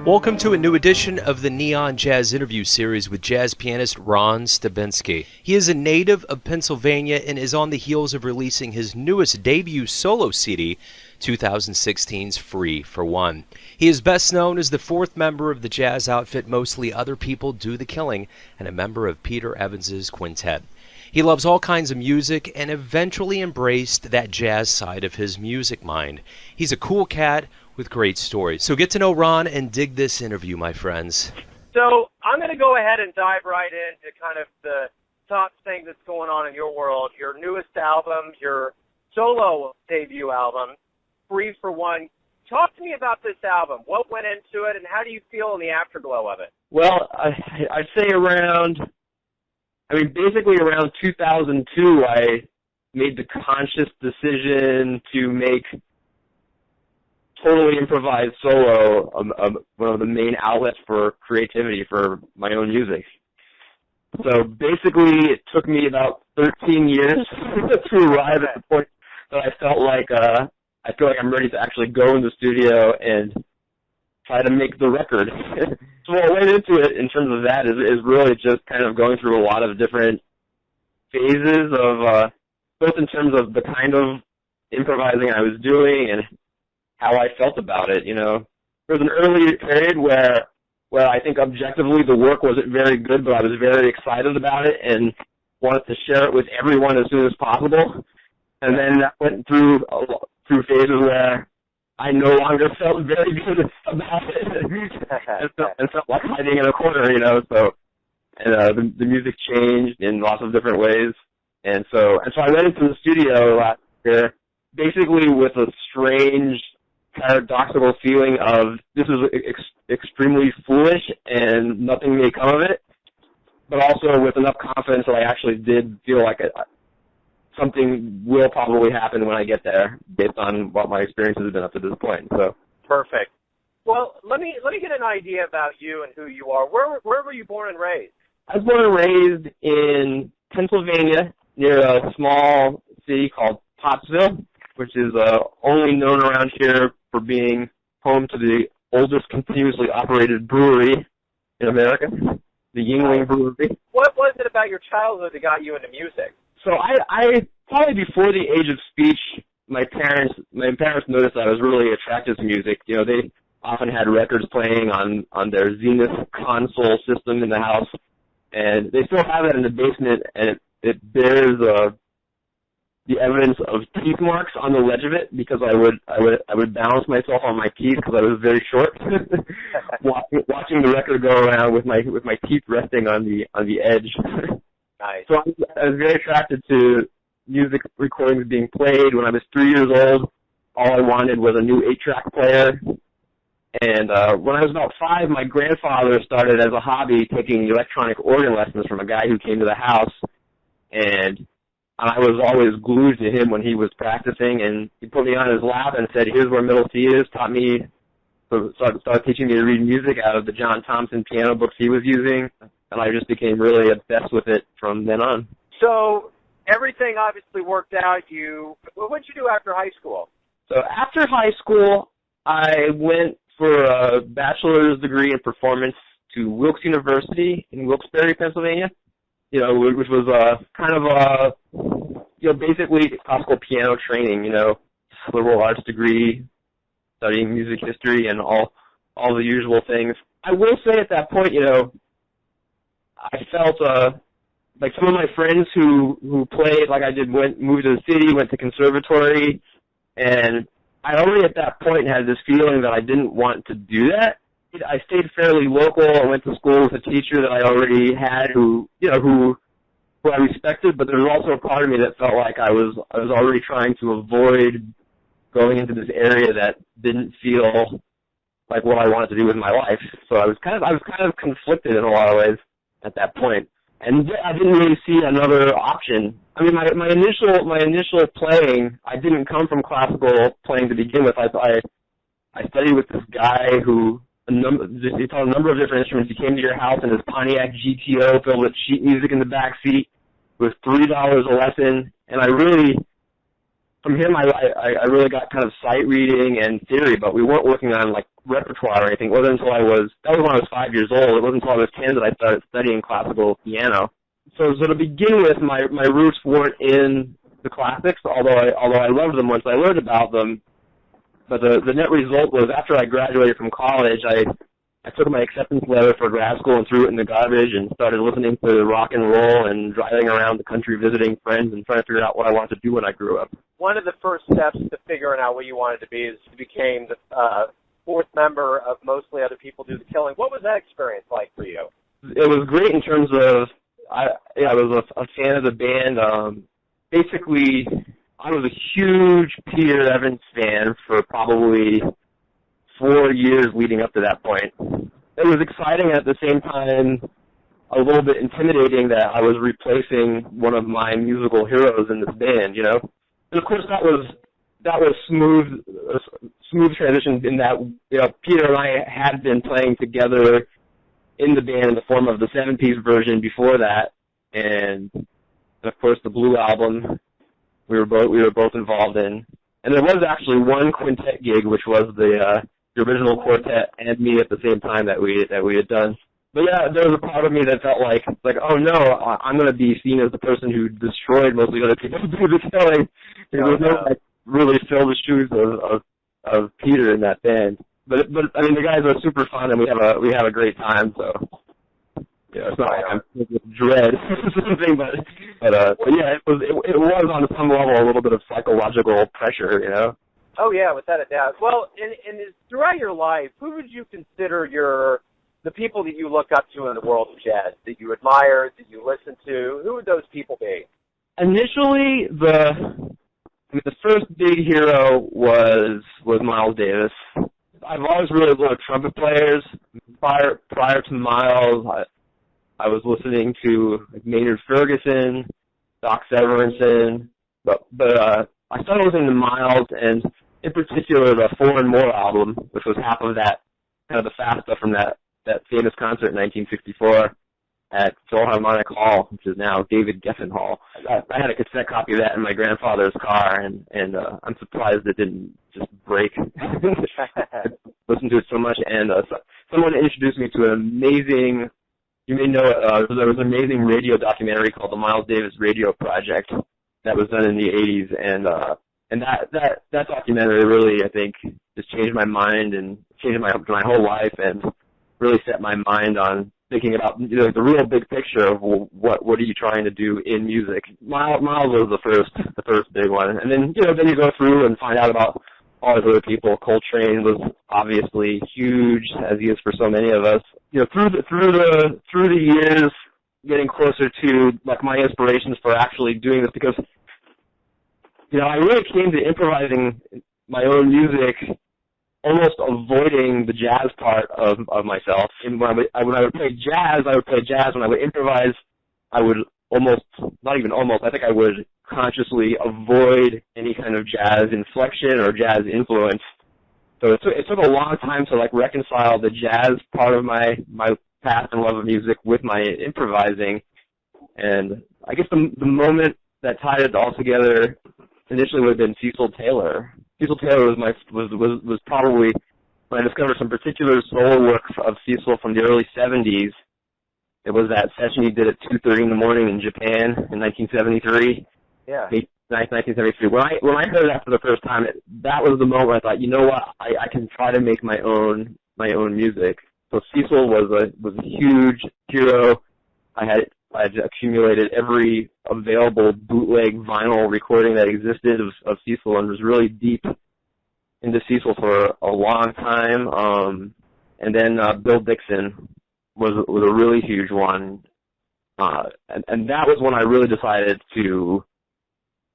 Welcome to a new edition of the Neon Jazz interview series with jazz pianist Ron Stabinsky. He is a native of Pennsylvania and is on the heels of releasing his newest debut solo CD, 2016's Free for One. He is best known as the fourth member of the jazz outfit Mostly Other People Do the Killing and a member of Peter Evans Quintet. He loves all kinds of music and eventually embraced that jazz side of his music mind. He's a cool cat with great stories. So get to know Ron and dig this interview, my friends. So I'm going to go ahead and dive right into kind of the top thing that's going on in your world, your newest album, your solo debut album, Free for One. Talk to me about this album. What went into it, and how do you feel in the afterglow of it? Well, I'd say basically around 2002, I made the conscious decision to make totally improvised solo one of the main outlets for creativity for my own music. So basically, it took me about 13 years to arrive at the point that I feel like I'm ready to actually go in the studio and try to make the record. So what went into it in terms of that is really just kind of going through a lot of different phases of both in terms of the kind of improvising I was doing and how I felt about it. You know, there was an early period where I think objectively the work wasn't very good, but I was very excited about it and wanted to share it with everyone as soon as possible. And then that went through phases where I no longer felt very good about it and felt like hiding in a corner, you know. So, and the music changed in lots of different ways, and so I went into the studio last year basically with a strange, paradoxical feeling of this is extremely foolish and nothing may come of it, but also with enough confidence that I actually did feel like something will probably happen when I get there, based on what my experience has been up to this point. So perfect. Well, let me get an idea about you and who you are. Where were you born and raised? I was born and raised in Pennsylvania, near a small city called Pottsville, which is only known around here for being home to the oldest continuously operated brewery in America, the Yuengling Brewery. What was it about your childhood that got you into music? So I probably before the age of speech, my parents noticed I was really attracted to music. You know, they often had records playing on their Zenith console system in the house, and they still have it in the basement, and it bears the evidence of teeth marks on the ledge of it because I would balance myself on my teeth because I was very short, watching the record go around with my teeth resting on the edge. Nice. So I was very attracted to music recordings being played. When I was 3 years old, all I wanted was a new 8-track player. And when I was about 5, my grandfather started as a hobby taking electronic organ lessons from a guy who came to the house. And I was always glued to him when he was practicing. And he put me on his lap and said, "Here's where middle C is." Started teaching me to read music out of the John Thompson piano books he was using. And I just became really obsessed with it from then on. So everything obviously worked out. What did you do after high school? So after high school, I went for a bachelor's degree in performance to Wilkes University in Wilkes-Barre, Pennsylvania. You know, which was kind of basically classical piano training. You know, liberal arts degree, studying music history, and all the usual things. I will say at that point, you know, I felt like some of my friends who played like I did moved to the city, went to conservatory, and I already at that point had this feeling that I didn't want to do that. I stayed fairly local. I went to school with a teacher that I already had who I respected, but there was also a part of me that felt like I was already trying to avoid going into this area that didn't feel like what I wanted to do with my life. So I was kind of conflicted in a lot of ways at that point, and I didn't really see another option. I mean, my initial playing, I didn't come from classical playing to begin with. I studied with this guy who he taught a number of different instruments. He came to your house in his Pontiac GTO filled with sheet music in the back seat with $3 a lesson, and I really from him, I really got kind of sight reading and theory, but we weren't working on like repertoire or anything. It wasn't until that was when I was 5 years old. It wasn't until I was 10 that I started studying classical piano. So to begin with, my roots weren't in the classics, although I loved them once I learned about them. But the net result was after I graduated from college, I took my acceptance letter for grad school and threw it in the garbage and started listening to rock and roll and driving around the country visiting friends and trying to figure out what I wanted to do when I grew up. One of the first steps to figuring out what you wanted to be is you became the fourth member of Mostly Other People Do the Killing. What was that experience like for you? It was great in terms of I was a fan of the band. Basically, I was a huge Peter Evans fan for probably 4 years leading up to that point. It was exciting at the same time, a little bit intimidating that I was replacing one of my musical heroes in this band, you know. And of course, that was smooth transition in that, you know, Peter and I had been playing together in the band in the form of the 7-piece version before that, and of course the Blue album we were both involved in. And there was actually one quintet gig, which was the original quartet and me at the same time that we had done. But yeah, there was a part of me that felt like oh no, I'm going to be seen as the person who destroyed Mostly Other People Do the Killing. There was no like really fill the shoes of Peter in that band. But I mean the guys are super fun and we have a great time. So yeah, it's not like I'm filled with dread or something, but yeah, it was on some level a little bit of psychological pressure, you know. Oh yeah, without a doubt. Well, and throughout your life, who would you consider the people that you look up to in the world of jazz, that you admire, that you listen to? Who would those people be? Initially, the first big hero was Miles Davis. I've always really loved trumpet players. Prior to Miles, I was listening to Maynard Ferguson, Doc Severinsen, but I started listening to Miles, and in particular the Four and More album, which was half of that, kind of the fast stuff from that famous concert in 1964 at Philharmonic Hall, which is now David Geffen Hall. I had a cassette copy of that in my grandfather's car, and I'm surprised it didn't just break. Listened to it so much, and someone introduced me to an amazing, you may know it, there was an amazing radio documentary called the Miles Davis Radio Project that was done in the 80s, and that documentary really, I think, just changed my mind and changed my whole life, and really set my mind on thinking about, you know, the real big picture of what are you trying to do in music. Miles was the first big one, and then you go through and find out about all these other people. Coltrane was obviously huge, as he is for so many of us. You know, through the years, getting closer to like my inspirations for actually doing this, because you know I really came to improvising my own music, almost avoiding the jazz part of myself. And when I would play jazz, I would play jazz. When I would improvise, I would I think I would consciously avoid any kind of jazz inflection or jazz influence. So it took a long time to like reconcile the jazz part of my past and love of music with my improvising. And I guess the moment that tied it all together initially would have been Cecil Taylor. Cecil Taylor was probably when I discovered some particular solo work of Cecil from the early 70s. It was that session he did at 2:30 in the morning in Japan in 1973. Yeah. 1973. When I heard that for the first time, that was the moment where I thought, you know what, I can try to make my own music. So Cecil was a huge hero. I had accumulated every available bootleg vinyl recording that existed of Cecil, and was really deep into Cecil for a long time. And then Bill Dixon was a really huge one. And that was when I really decided to.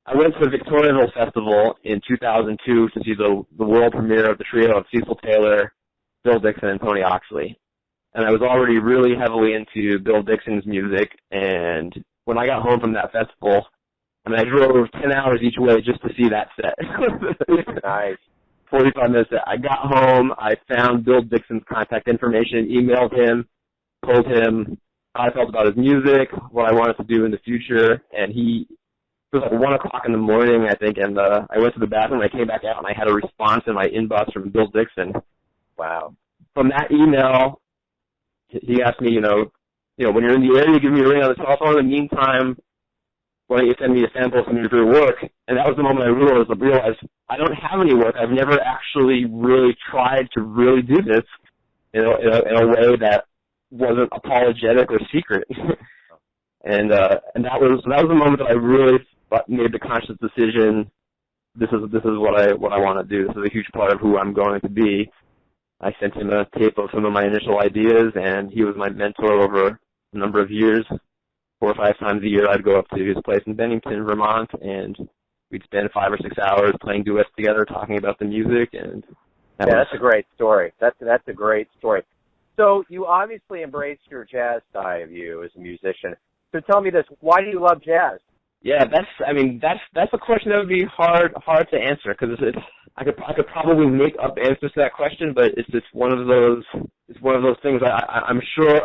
I went to the Victoriaville Festival in 2002 to see the world premiere of the trio of Cecil Taylor, Bill Dixon, and Tony Oxley. And I was already really heavily into Bill Dixon's music, and when I got home from that festival, I mean, I drove 10 hours each way just to see that set. Nice. 45 minutes set. I got home, I found Bill Dixon's contact information, emailed him, told him how I felt about his music, what I wanted to do in the future, and he it was like 1 o'clock in the morning, I think, and I went to the bathroom, I came back out, and I had a response in my inbox from Bill Dixon. Wow. From that email, he asked me, when you're in the area, give me a ring on the telephone. In the meantime, why don't you send me a sample of some of your work? And that was the moment I realized I don't have any work. I've never actually really tried to really do this in a way that wasn't apologetic or secret. and that was the moment that I really made the conscious decision. This is what I want to do. This is a huge part of who I'm going to be. I sent him a tape of some of my initial ideas, and he was my mentor over a number of years. 4 or 5 times a year, I'd go up to his place in Bennington, Vermont, and we'd spend 5 or 6 hours playing duets together, talking about the music. And that's a great story. That's a great story. So you obviously embraced your jazz side of you as a musician. So tell me this: why do you love jazz? Yeah, that's a question that would be hard to answer, because I could probably make up answers to that question, but it's just one of those things. I'm sure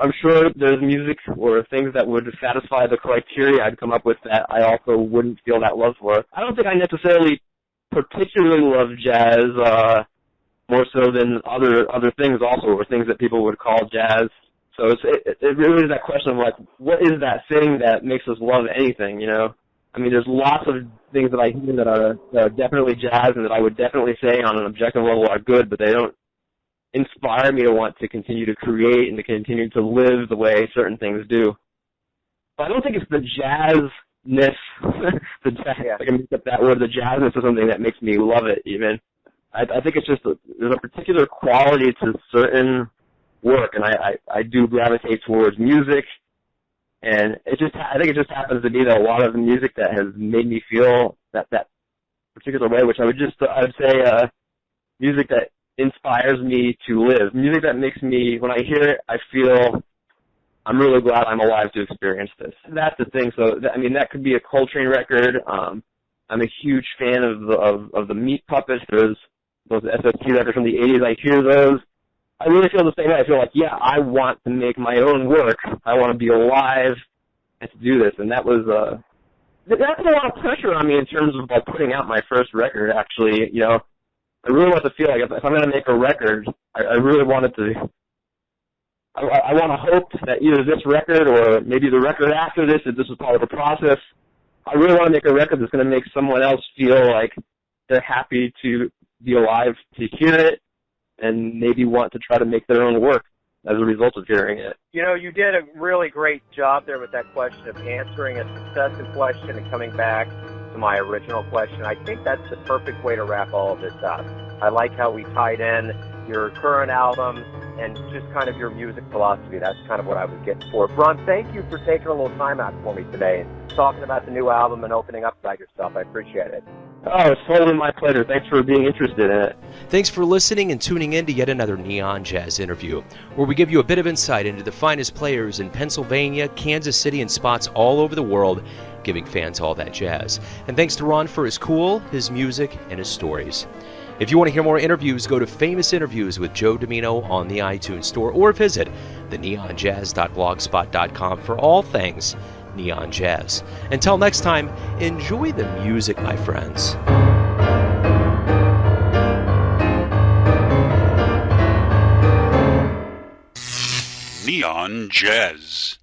there's music or things that would satisfy the criteria I'd come up with that I also wouldn't feel that love for. I don't think I necessarily particularly love jazz more so than other things also, or things that people would call jazz. So it really is that question of like, what is that thing that makes us love anything, I mean, there's lots of things that I hear that are definitely jazz and that I would definitely say on an objective level are good, but they don't inspire me to want to continue to create and to continue to live the way certain things do. But I don't think it's the jazzness, I can make up that word, the jazzness is something that makes me love it even. I think it's just there's a particular quality to certain work, and I do gravitate towards music. And I think it just happens to be that a lot of the music that has made me feel that particular way, which I'd say music that inspires me to live. Music that makes me, when I hear it, I feel I'm really glad I'm alive to experience this. That's the thing. So, that could be a Coltrane record. I'm a huge fan of the Meat Puppets. There's those SST records from the 80s. I hear those. I really feel the same way. I feel like, yeah, I want to make my own work. I want to be alive and to do this. And that was, that's a lot of pressure on me in terms of like putting out my first record, actually. I really want to feel like if I'm going to make a record, I really wanted to, I want to hope that either this record or maybe the record after this, if this is part of the process, I really want to make a record that's going to make someone else feel like they're happy to be alive to hear it, and maybe want to try to make their own work as a result of hearing it. You did a really great job there with that question of answering a successive question and coming back to my original question. I think that's the perfect way to wrap all of this up. I like how we tied in your current album and just kind of your music philosophy. That's kind of what I was getting for. Ron, thank you for taking a little time out for me today and talking about the new album and opening up about yourself. I appreciate it. Oh, it's totally my pleasure. Thanks for being interested in it. Thanks for listening and tuning in to yet another Neon Jazz interview, where we give you a bit of insight into the finest players in Pennsylvania, Kansas City, and spots all over the world, giving fans all that jazz. And thanks to Ron for his cool, his music, and his stories. If you want to hear more interviews, go to Famous Interviews with Joe Domino on the iTunes Store, or visit theneonjazz.blogspot.com for all things Neon Jazz. Until next time, enjoy the music, my friends. Neon Jazz.